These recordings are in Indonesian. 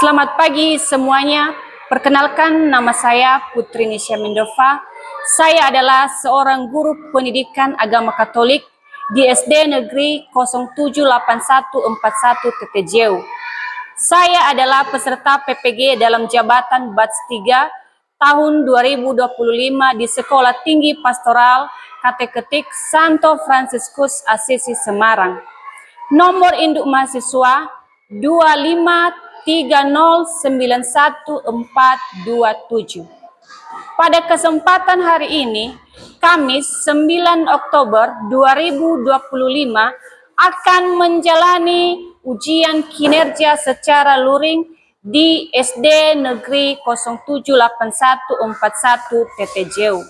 Selamat pagi semuanya. Perkenalkan, nama saya Putri Nisha Mendova. Saya adalah seorang guru pendidikan agama Katolik di SD Negeri 078141 Tetejeu. Saya adalah peserta PPG dalam jabatan Batch 3 tahun 2025 di Sekolah Tinggi Pastoral Kateketik Santo Fransiskus Assisi Semarang. Nomor induk mahasiswa 253091427. Pada kesempatan hari ini, Kamis 9 Oktober 2025 akan menjalani ujian kinerja secara luring di SD Negeri 078141 Tetejeu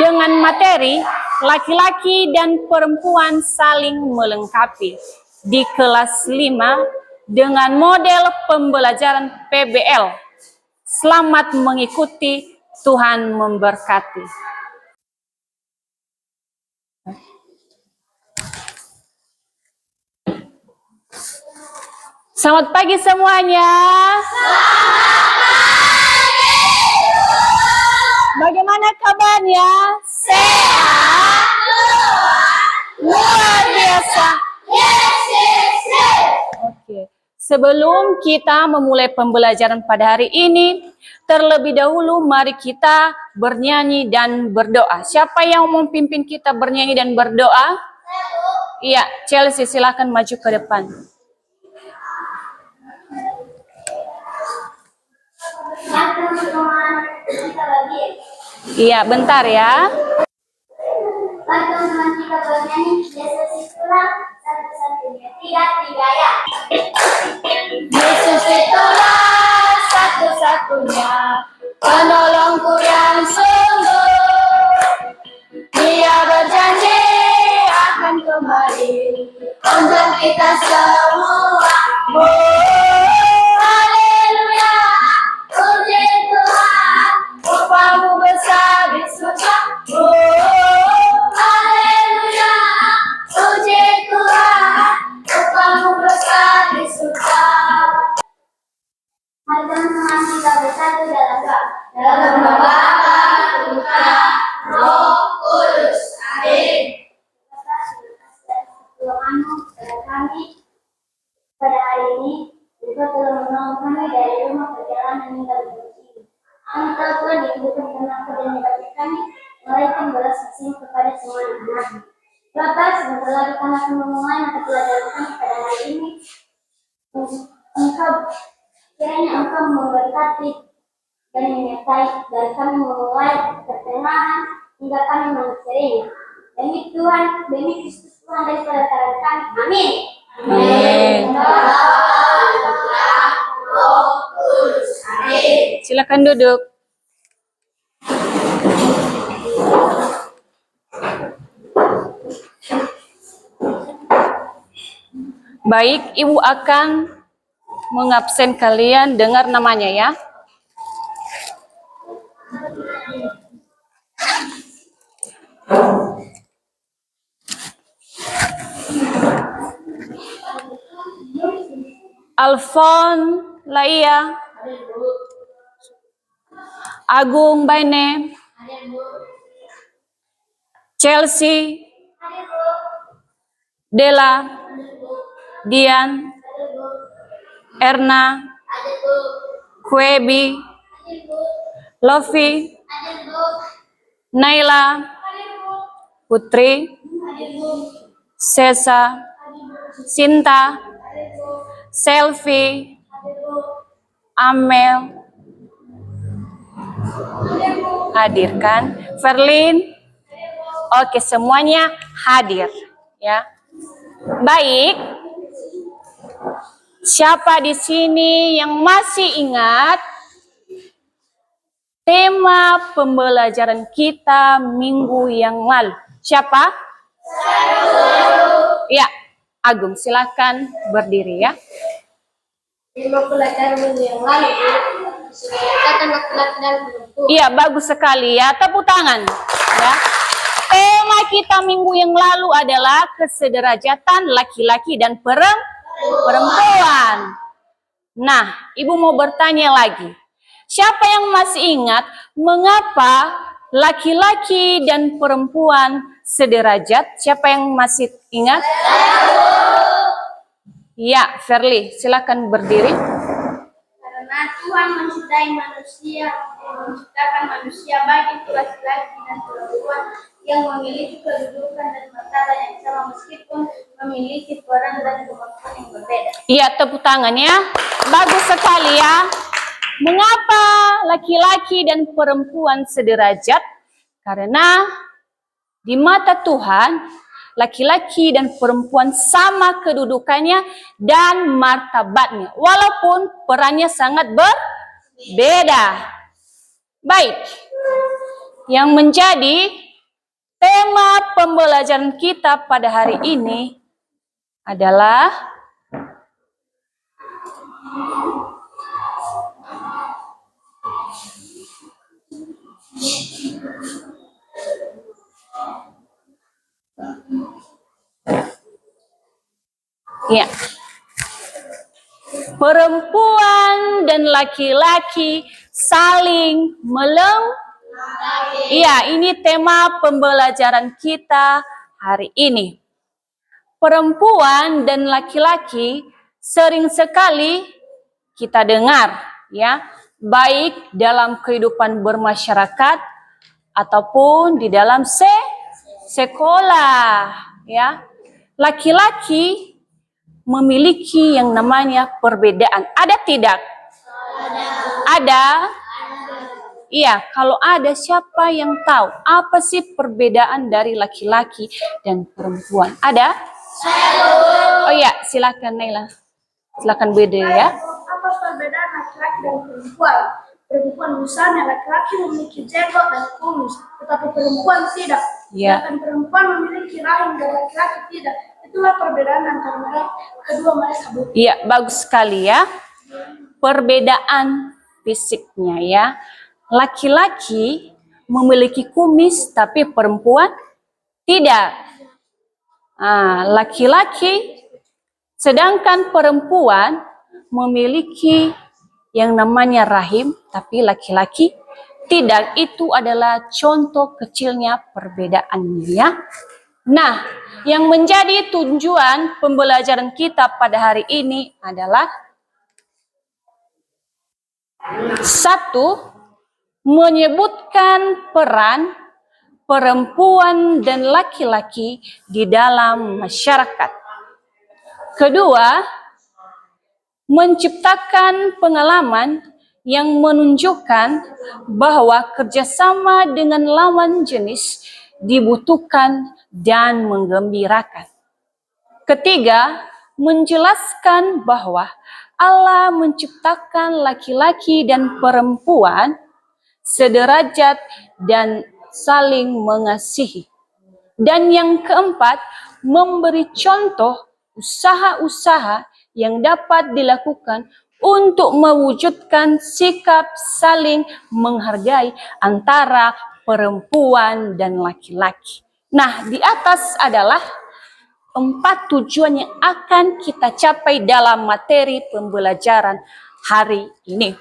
dengan materi laki-laki dan perempuan saling melengkapi di kelas 5 dengan model pembelajaran PBL. Selamat mengikuti, Tuhan memberkati. Selamat pagi semuanya. Bagaimana kabarnya? Sehat. Luar biasa. Oke. Sebelum kita memulai pembelajaran pada hari ini, terlebih dahulu mari kita bernyanyi dan berdoa. Siapa yang mau memimpin kita bernyanyi dan berdoa? Iya, Chelsea silakan maju ke depan. Iya, bentar ya. Teman-teman kita bernyanyi Yesus itulah satu-satunya, tiga ya. Yesus itulah satu-satunya penolongku yang sungguh. Dia berjanji akan kembali untuk kita semua. Haleluya, puji Tuhan, upahmu besar di surga. Haleluya, puji Tuhan, upahmu besar di surga. Mari teman-teman kita bersatu dalam doa. Dalam nama Bapa, Putra, Roh Kudus. Amin. Tuhanmu kepada kami pada hari ini, Engkau telah menolong kami dari rumah perjalanan hingga di sini. Engkau telah dihidupkan dengan kebenaran kami, meraihkan belas kasih kepada semua anak-Mu. Bapa, sebentar lagi kami akan memulai mata pelajaran kami pada hari ini. Kiranya Engkau memberkati dan menyertai dari kami memulai pertengahan hingga kami mengakhirinya. Demi Tuhan, demi Kristus Tuhan dari saudara kami. Amin. Amin. Silakan duduk. Baik, Ibu akan mengabsen kalian, dengar namanya ya. Alfon Laia, Agung Baine, Chelsea, Dela, Dian, Erna, Kwebi, Lofi, Naila, Putri, Sesa, Sinta, Selfie, Amel, hadir kan? Verlin, oke semuanya hadir ya. Baik, siapa di sini yang masih ingat tema pembelajaran kita minggu yang lalu? Siapa? Ya, Agung, silakan berdiri ya. Tema pelajaran minggu yang lalu kata laki-laki dan perempuan. Iya, bagus sekali ya. Tepuk tangan ya. Tema kita minggu yang lalu adalah kesederajatan laki-laki dan perempuan. Nah, Ibu mau bertanya lagi. Siapa yang masih ingat mengapa laki-laki dan perempuan sederajat? Siapa yang masih ingat? Ya, Verly, silakan berdiri. Karena Tuhan menciptakan manusia baik itu laki-laki dan perempuan yang memiliki kedudukan dan martabat yang sama meskipun memiliki peran dan kemampuan yang berbeda. Iya, tepuk tangan ya. Bagus sekali ya. Mengapa laki-laki dan perempuan sederajat? Karena di mata Tuhan, laki-laki dan perempuan sama kedudukannya dan martabatnya. Walaupun perannya sangat berbeda. Baik, yang menjadi tema pembelajaran kita pada hari ini adalah ya, perempuan dan laki-laki saling melengkapi. Iya, ini tema pembelajaran kita hari ini. Perempuan dan laki-laki sering sekali kita dengar, ya, baik dalam kehidupan bermasyarakat ataupun di dalam sekolah, ya. Laki-laki memiliki yang namanya perbedaan. Ada tidak? Ada. Iya, kalau ada siapa yang tahu apa sih perbedaan dari laki-laki dan perempuan? Ada? Oh iya, silakan Naila. Silakan beda ya. Apa perbedaan laki-laki dan perempuan? Perempuan misalnya laki-laki memiliki jenggot dan kumis, tetapi perempuan tidak. Ya. Sedangkan perempuan memiliki rahim dan laki-laki tidak. Itulah perbedaan antara mereka, kedua mereka. Iya, bagus sekali ya. Perbedaan fisiknya ya. Laki-laki memiliki kumis tapi perempuan tidak. Laki-laki sedangkan perempuan memiliki yang namanya rahim tapi laki-laki tidak. Itu adalah contoh kecilnya perbedaannya ya. Nah, yang menjadi tujuan pembelajaran kita pada hari ini adalah satu, menyebutkan peran perempuan dan laki-laki di dalam masyarakat. Kedua, menciptakan pengalaman yang menunjukkan bahwa kerjasama dengan lawan jenis dibutuhkan dan menggembirakan. Ketiga, menjelaskan bahwa Allah menciptakan laki-laki dan perempuan sederajat dan saling mengasihi. Dan yang keempat, memberi contoh usaha-usaha yang dapat dilakukan untuk mewujudkan sikap saling menghargai antara perempuan dan laki-laki. Nah, di atas adalah 4 tujuan yang akan kita capai dalam materi pembelajaran hari ini.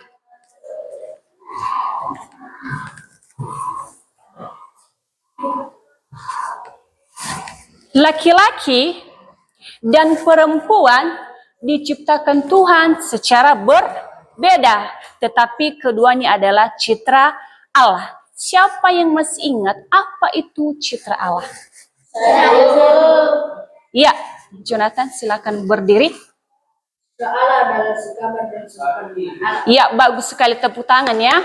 Laki-laki dan perempuan diciptakan Tuhan secara berbeda, tetapi keduanya adalah citra Allah. Siapa yang masih ingat apa itu citra Allah? Ya, Jonathan, silakan berdiri. Allah adalah segambar dan serupa dengan Allah. Ya, bagus sekali, tepuk tangan ya.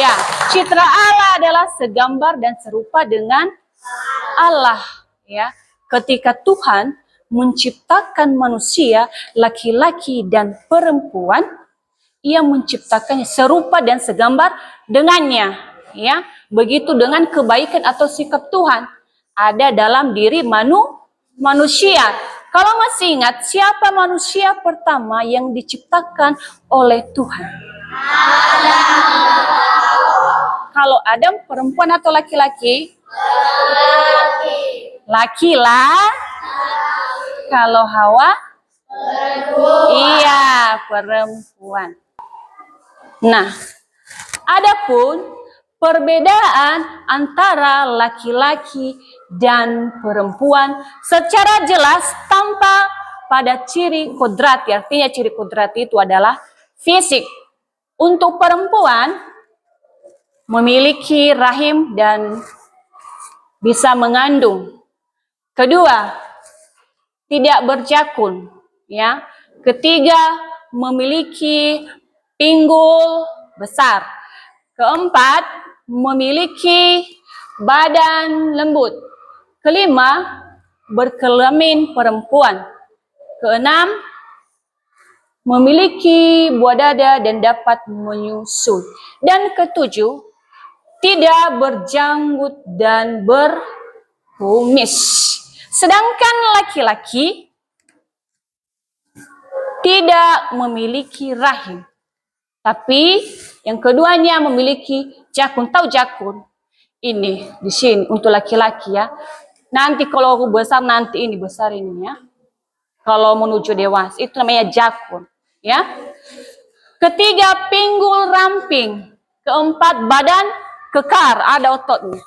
Ya, citra Allah adalah segambar dan serupa dengan Allah. Ya, ketika Tuhan menciptakan manusia, laki-laki dan perempuan, Ia menciptakannya serupa dan segambar dengannya. Ya, begitu dengan kebaikan atau sikap Tuhan ada dalam diri manusia. Kalau masih ingat, siapa manusia pertama yang diciptakan oleh Tuhan? Kalau Adam perempuan atau laki-laki? Laki lah. Kalau Hawa? Iya, perempuan. Nah, adapun perbedaan antara laki-laki dan perempuan secara jelas tampak pada ciri kodrati. Artinya ciri kodrati itu adalah fisik. Untuk perempuan memiliki rahim dan bisa mengandung. Kedua, tidak berjakun, ya. Ketiga, memiliki pinggul besar. Keempat, memiliki badan lembut. Kelima, berkelamin perempuan. Keenam, memiliki buah dada dan dapat menyusu. Dan ketujuh, tidak berjanggut dan berkumis. Sedangkan laki-laki tidak memiliki rahim. Tapi yang keduanya memiliki jakun. Tahu jakun? Ini di sini untuk laki-laki ya. Nanti kalau besar nanti ini besar ini ya. Kalau menuju dewasa itu namanya jakun ya. Ketiga, pinggul ramping. Keempat, badan kekar, ada ototnya.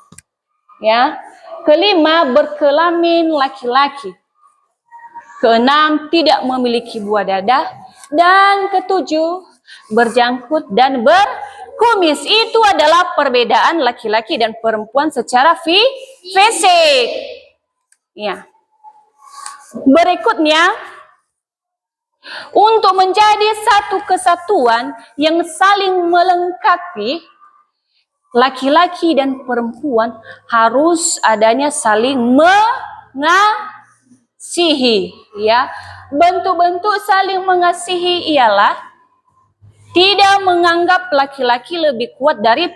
Ya. Kelima, berkelamin laki-laki. Keenam, tidak memiliki buah dada. Dan ketujuh, berjangkut dan berkumis. Itu adalah perbedaan laki-laki dan perempuan secara fisik. Ya. Berikutnya, untuk menjadi satu kesatuan yang saling melengkapi, laki-laki dan perempuan harus adanya saling mengasihi, ya. Bentuk-bentuk saling mengasihi ialah tidak menganggap laki-laki lebih kuat dari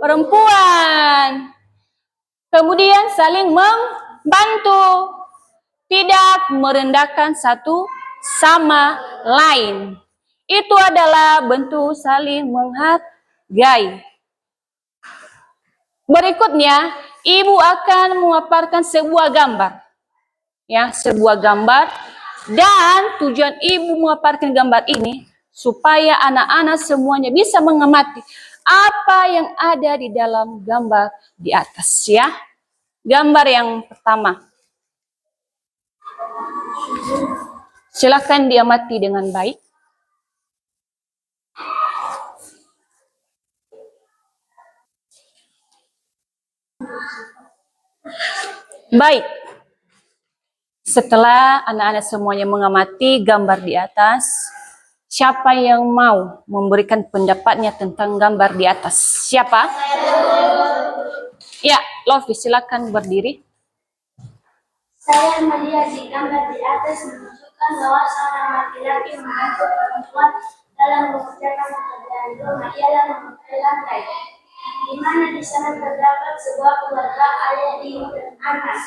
perempuan. Kemudian saling membantu, tidak merendahkan satu sama lain. Itu adalah bentuk saling menghargai. Berikutnya, ibu akan memaparkan sebuah gambar. Ya, sebuah gambar, dan tujuan ibu memaparkan gambar ini supaya anak-anak semuanya bisa mengamati apa yang ada di dalam gambar di atas ya. Gambar yang pertama. Silakan diamati dengan baik. Baik. Setelah anak-anak semuanya mengamati gambar di atas, siapa yang mau memberikan pendapatnya tentang gambar di atas? Siapa? Ya, Lofi, silakan berdiri. Saya melihat di gambar di atas menunjukkan bahwa seorang laki-laki membantu perempuan dalam mengerjakan pekerjaan rumah ialah mengepel lantai, di mana di sana terdapat sebuah keluarga ayah, ibu, dan anak,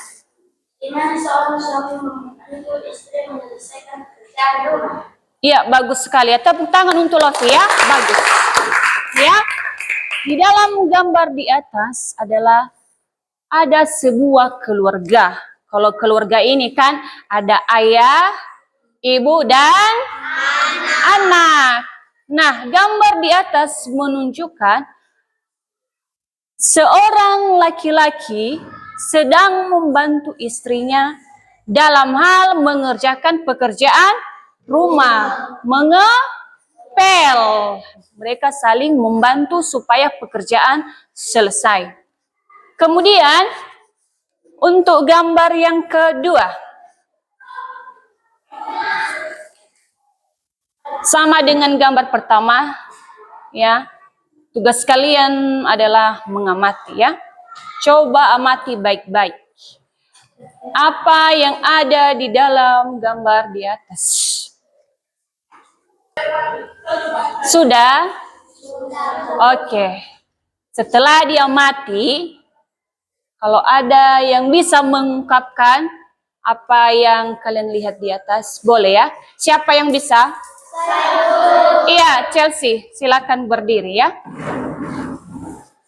di mana seorang suami membantu istri menyelesaikan pekerjaan rumah. Iya, bagus sekali ya. Tepuk tangan untuk Lofi ya. Bagus. Ya. Di dalam gambar di atas adalah ada sebuah keluarga. Kalau keluarga ini kan ada ayah, ibu, dan anak. Nah, gambar di atas menunjukkan seorang laki-laki sedang membantu istrinya dalam hal mengerjakan pekerjaan rumah, mengepel. Mereka saling membantu supaya pekerjaan selesai. Kemudian, untuk gambar yang kedua, sama dengan gambar pertama, ya. Tugas kalian adalah mengamati, ya. Coba amati baik-baik. Apa yang ada di dalam gambar di atas? Sudah? Oke. Setelah diamati, kalau ada yang bisa mengungkapkan apa yang kalian lihat di atas, boleh ya? Siapa yang bisa? Iya, Chelsea, silakan berdiri ya.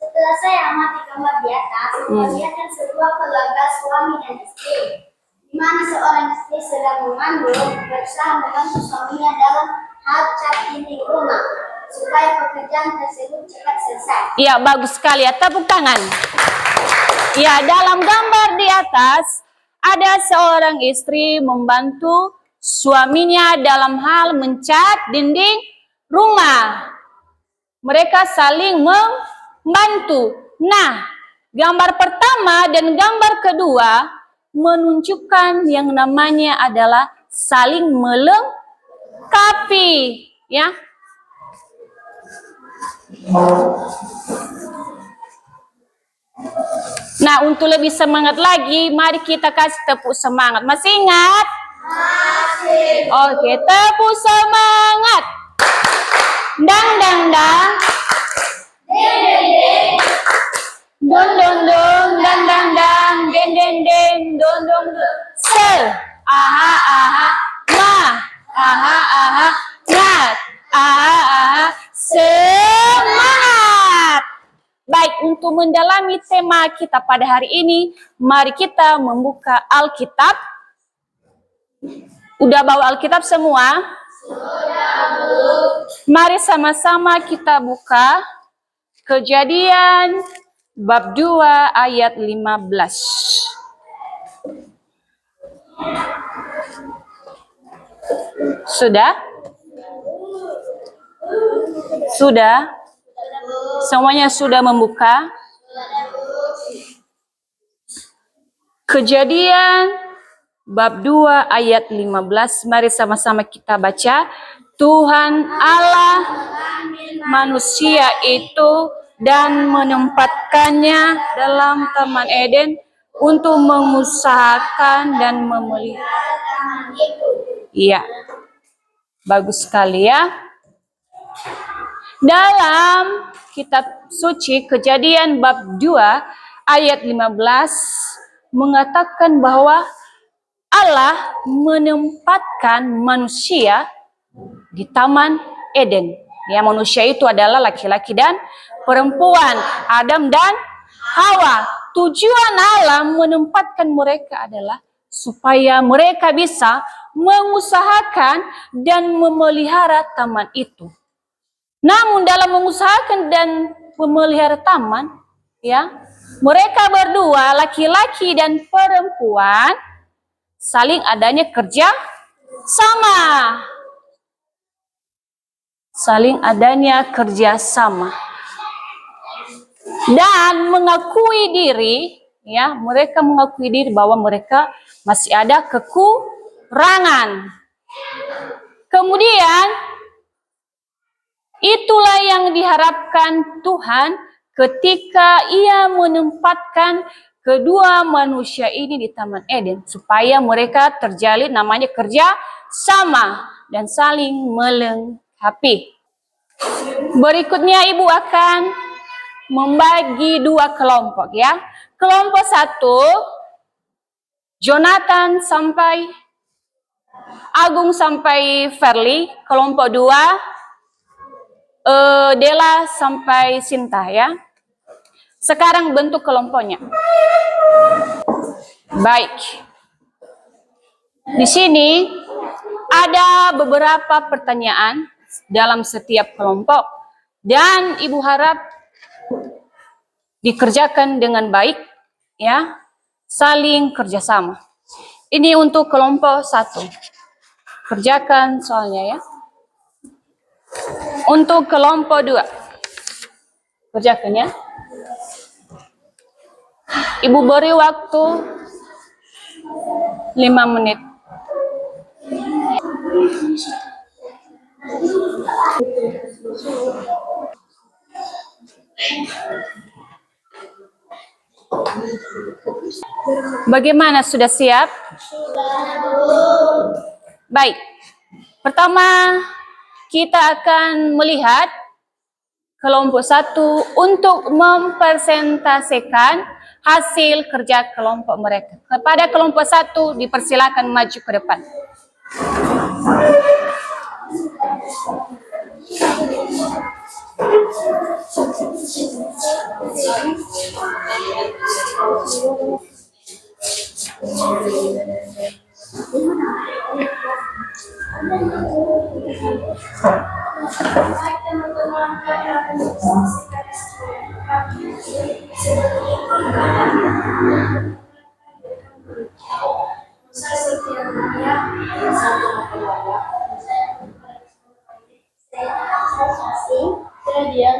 Setelah saya amati gambar di atas, memperlihatkan sebuah keluarga suami dan istri, di mana seorang istri sedang mengandung berusaha membantu suaminya dalam hal cat dinding rumah supaya pekerjaan tersebut cepat selesai. Ya, bagus sekali ya, tepuk tangan. Ya, dalam gambar di atas ada seorang istri membantu suaminya dalam hal mencat dinding rumah. Mereka saling membantu. Nah, gambar pertama dan gambar kedua menunjukkan yang namanya adalah saling melengkapi, ya. Nah, untuk lebih semangat lagi, mari kita kasih tepuk semangat. Masih ingat? Masih. Oke, tepuk semangat. Dang dang dang. Ding ding ding. Dong dong dong, dang dang dang, deng deng deng, dong dong dong. Sel, aha aha, ma, aha aha, ngat, aha aha, semangat. Baik, untuk mendalami tema kita pada hari ini, mari kita membuka Alkitab. Udah bawa Alkitab semua? Sudah, Bu. Mari sama-sama kita buka Kejadian bab 2 ayat 15. Sudah? Sudah? Semuanya sudah membuka? Kejadian bab 2 ayat 15. Mari sama-sama kita baca. Tuhan Allah manusia itu dan menempatkannya dalam Taman Eden untuk mengusahakan dan memelihara taman itu. Iya, bagus sekali ya. Dalam kitab suci Kejadian bab 2 ayat 15 mengatakan bahwa Allah menempatkan manusia di Taman Eden. Ya, manusia itu adalah laki-laki dan perempuan, Adam dan Hawa. Tujuan Allah menempatkan mereka adalah supaya mereka bisa mengusahakan dan memelihara taman itu. Namun dalam mengusahakan dan memelihara taman, ya, mereka berdua, laki-laki dan perempuan, saling adanya kerja sama. Saling adanya kerja sama. Dan mengakui diri, ya, mereka mengakui diri bahwa mereka masih ada kekurangan. Kemudian itulah yang diharapkan Tuhan ketika Ia menempatkan kedua manusia ini di Taman Eden, supaya mereka terjalin namanya kerja sama dan saling melengkapi. Berikutnya Ibu akan membagi dua kelompok, ya. Kelompok satu, Jonathan sampai Agung sampai Verly. Kelompok dua, Dela sampai Sinta, ya. Sekarang bentuk kelompoknya. Baik. Di sini ada beberapa pertanyaan dalam setiap kelompok dan Ibu harap dikerjakan dengan baik, ya, saling kerjasama. Ini untuk kelompok satu, kerjakan soalnya, ya. Untuk kelompok dua, kerjakan, ya. Ibu beri waktu 5 menit. Bagaimana, sudah siap? Baik. Pertama, kita akan melihat kelompok satu untuk mempresentasikan hasil kerja kelompok mereka. Kepada kelompok satu dipersilakan maju ke depan. Baik teman-teman, kami akan menyaksikan seperti saya Sylvia Maria, satu keluarga. Saya Sasi, saya Dian,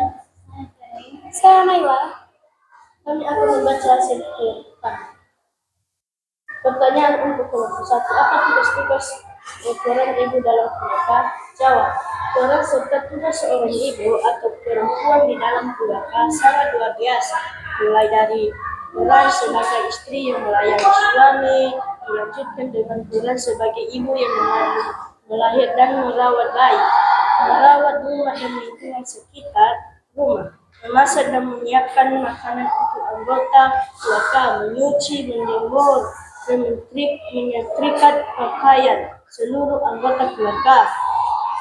saya Naila. Kami akan membaca hasil kelompok. Pertanyaan untuk kelompok 1. Apa tugas-tugas peran ibu dalam keluarga? Jawab. Peran serta tugas seorang ibu atau perempuan di dalam keluarga sangat luar biasa. Mulai dari peran sebagai istri yang melayani suami, dilanjutkan dengan peran sebagai ibu yang melahir dan merawat bayi, merawat rumah dan lingkungan sekitar rumah, memasak dan menyiapkan makanan untuk anggota keluarga, menyuci, menjemur, dan menyetrika pakaian seluruh anggota keluarga,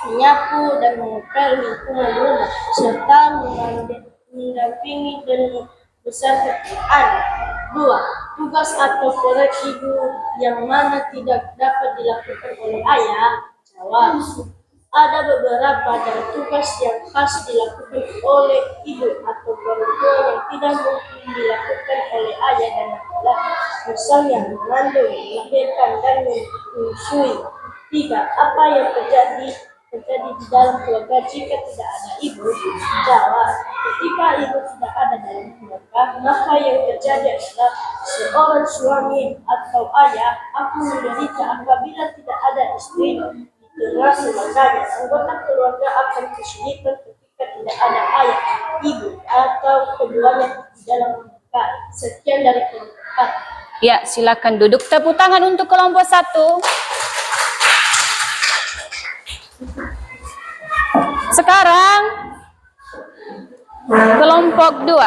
menyapu dan mengepel lingkungan rumah, serta mendampingi dan membesarkan anak. 2. Tugas atau peran ibu yang mana tidak dapat dilakukan oleh ayah? Jawab. Ada beberapa dari tugas yang khas dilakukan oleh ibu atau perempuan yang tidak mungkin dilakukan oleh ayah dan laki-laki, misalnya mengandung, melahirkan, dan menyusui. 3. Apa yang terjadi di dalam keluarga jika tidak ada ibu? Jawab. Ketika ibu tidak ada dalam keluarga, maka yang terjadi adalah seorang suami atau ayah akan menderita apabila tidak ada istri. Dengan sebagainya, anggota keluarga akan kesulitan ketika tidak ada ayah, ibu, atau keduanya di dalam keluarga. Sekian dari kelompok 4. Ya, silakan duduk. Tepuk tangan untuk kelompok 1. Sekarang kelompok 2.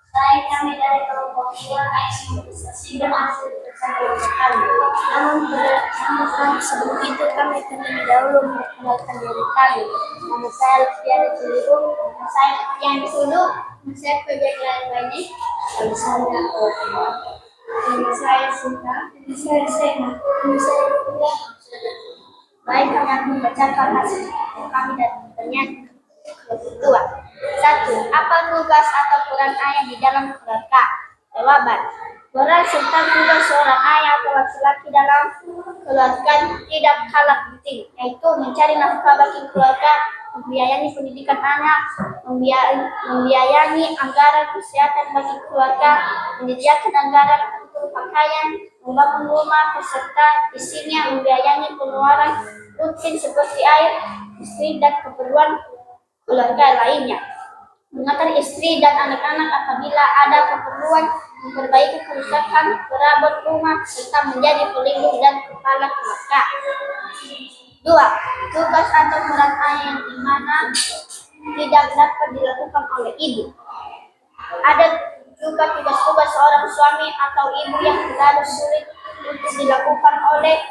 Baik, kami dari kelompok 2 akan menyaksikan hasil percakapan kami. Namun sebelum itu kami akan terlebih dahulu memperkenalkan diri kami. Nama saya Luciana Cilirung, nama saya yang dituduh, nama saya Pejak lain-lainnya, nama saya nama saya Sinta, nama saya Sena, nama saya Kuda. Baik, kami akan membacakan hasil kami dan pertanyaan kedua. 1. Apa tugas atau peran ayah di dalam keluarga? Jawaban. Peran serta tugas seorang ayah atau laki-laki dalam keluarga tidak kalah penting, yaitu mencari nafkah bagi keluarga, membiayai pendidikan anak, membiayai anggaran kesehatan bagi keluarga, menyediakan anggaran untuk pakaian, membangun rumah beserta isinya, membiayai pengeluaran rutin seperti air, listrik, dan keperluan keluarga lainnya, mengantar istri dan anak-anak apabila ada keperluan, memperbaiki kerusakan perabot rumah, serta menjadi pelindung dan kepala keluarga. 2. Tugas atau peran ayah yang dimana tidak dapat dilakukan oleh ibu. Ada juga tugas-tugas seorang suami atau ibu yang terlalu sulit untuk dilakukan oleh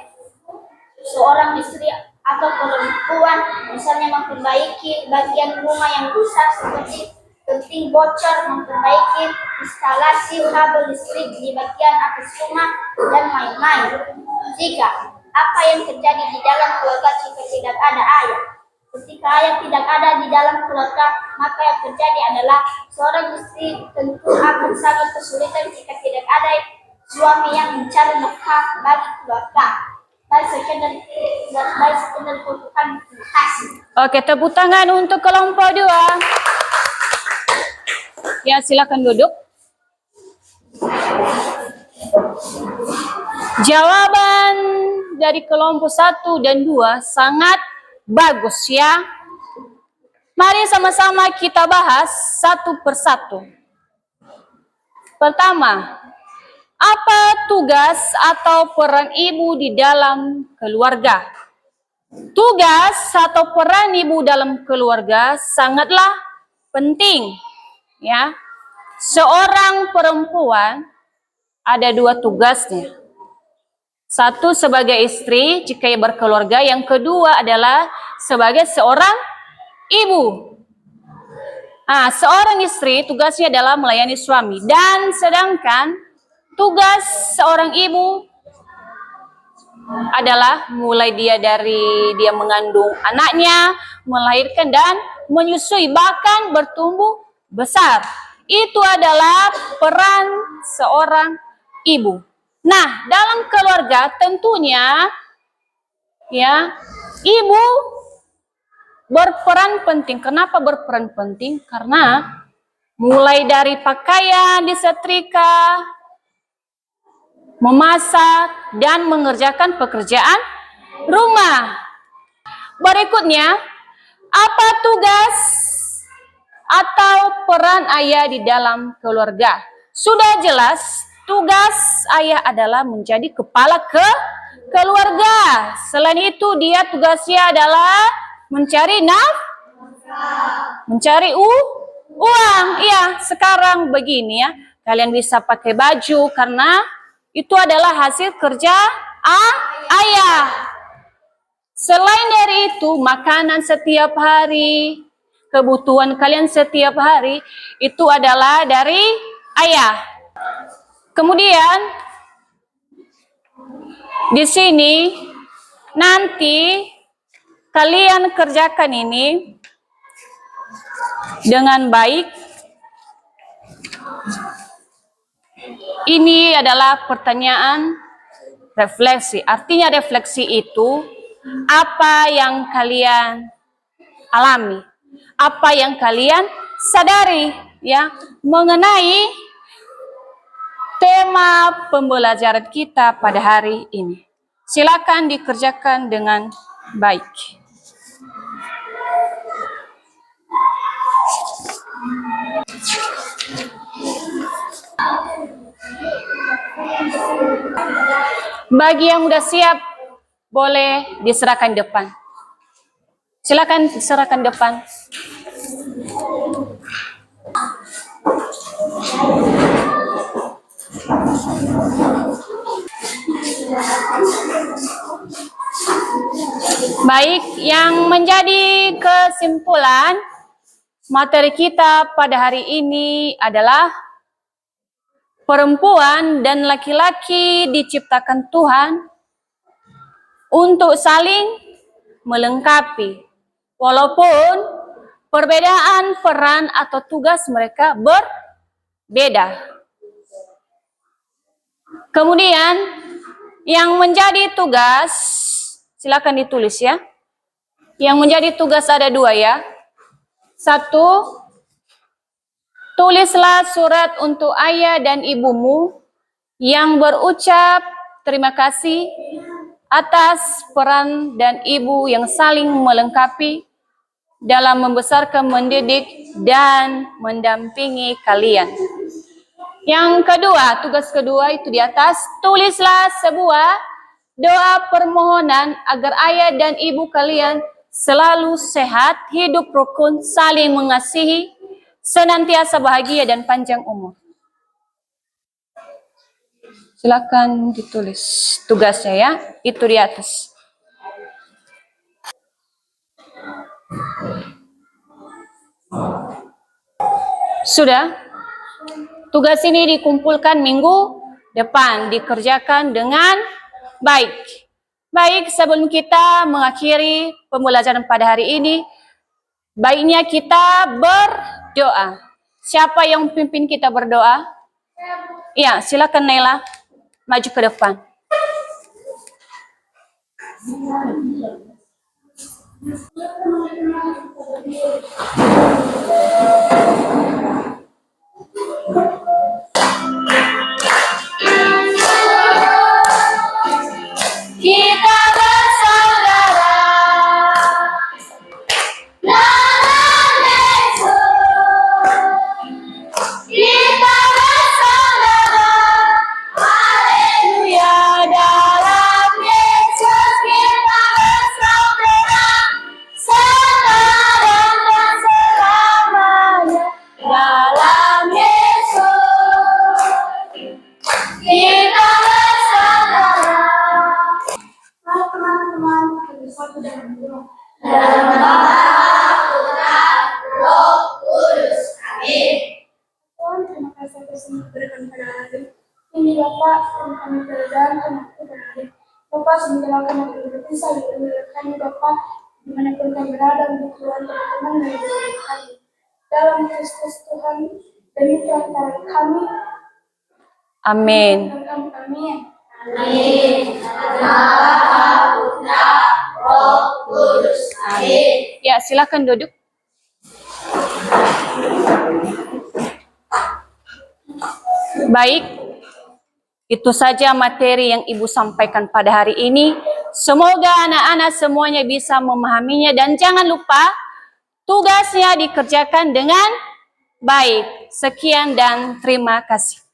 seorang istri atau perempuan, misalnya memperbaiki bagian rumah yang rusak seperti genting bocor, memperbaiki instalasi kabel listrik di bagian atas rumah, dan lain-lain. 3. Apa yang terjadi di dalam keluarga jika tidak ada ayah? Ketika ayah tidak ada di dalam keluarga, maka yang terjadi adalah seorang istri tentu akan sangat kesulitan jika tidak ada suami yang mencari nafkah bagi keluarga. Baik, sekian dari kami. Terima kasih. Oke, tepuk tangan untuk kelompok 2. Ya, silakan duduk. Jawaban dari kelompok 1 dan 2 sangat bagus ya. Mari sama-sama kita bahas satu persatu. Pertama, apa tugas atau peran ibu di dalam keluarga? Tugas atau peran ibu dalam keluarga sangatlah penting, ya. Seorang perempuan ada dua tugasnya. Satu sebagai istri jika ia berkeluarga, yang kedua adalah sebagai seorang ibu. Nah, seorang istri tugasnya adalah melayani suami, dan sedangkan tugas seorang ibu adalah mulai dari dia mengandung anaknya, melahirkan dan menyusui, bahkan bertumbuh besar. Itu adalah peran seorang ibu. Nah, dalam keluarga tentunya ya, ibu berperan penting. Kenapa berperan penting? Karena mulai dari pakaian disetrika, memasak, dan mengerjakan pekerjaan rumah. Berikutnya, apa tugas atau peran ayah di dalam keluarga? Sudah jelas, tugas ayah adalah menjadi kepala keluarga. Selain itu, dia tugasnya adalah mencari mencari uang. Iya, sekarang begini ya, kalian bisa pakai baju karena itu adalah hasil kerja ayah. Selain dari itu, makanan setiap hari, kebutuhan kalian setiap hari, itu adalah dari ayah. Kemudian, di sini, nanti kalian kerjakan ini dengan baik. Ini adalah pertanyaan refleksi. Artinya refleksi itu apa yang kalian alami, apa yang kalian sadari ya mengenai tema pembelajaran kita pada hari ini. Silakan dikerjakan dengan baik. Bagi yang sudah siap, boleh diserahkan depan. Silakan diserahkan depan. Baik, yang menjadi kesimpulan materi kita pada hari ini adalah perempuan dan laki-laki diciptakan Tuhan untuk saling melengkapi. Walaupun perbedaan peran atau tugas mereka berbeda. Kemudian yang menjadi tugas, silakan ditulis ya. Yang menjadi tugas ada dua ya. Satu, tulislah surat untuk ayah dan ibumu yang berucap terima kasih atas peran dan ibu yang saling melengkapi dalam membesarkan, mendidik, dan mendampingi kalian. Yang kedua, tugas kedua itu di atas, tulislah sebuah doa permohonan agar ayah dan ibu kalian selalu sehat, hidup rukun, saling mengasihi, senantiasa bahagia dan panjang umur. Silakan ditulis tugasnya ya, itu di atas. Sudah? Tugas ini dikumpulkan minggu depan, dikerjakan dengan baik. Baik, sebelum kita mengakhiri pembelajaran pada hari ini, baiknya kita berdoa. Siapa yang pimpin kita berdoa? Iya, silakan Nela, maju ke depan. Kita bersaudara dalam Yesus. Kita bersaudara, haleluya, dalam Yesus. Kita bersaudara sekarang dan selamanya. Aku dan Guru. Dalam nama Putra, Roh Kudus. Amin. Tuhan, terima kasih atas semua berikan pada hari ini. Bapak, kami berdoa anakku dan adik. Bapak, semoga kami berpisah dengan kami. Bapak, dimanapun kami berada untuk Tuhan teman-teman dan berikan kami. Dalam Kristus Tuhan, demikian antara kami. Amin. Amin. Amin. Putra, Roh Kudus. Amin. Ya, silakan duduk. Baik, itu saja materi yang Ibu sampaikan pada hari ini. Semoga anak-anak semuanya bisa memahaminya dan jangan lupa tugasnya dikerjakan dengan baik. Sekian dan terima kasih.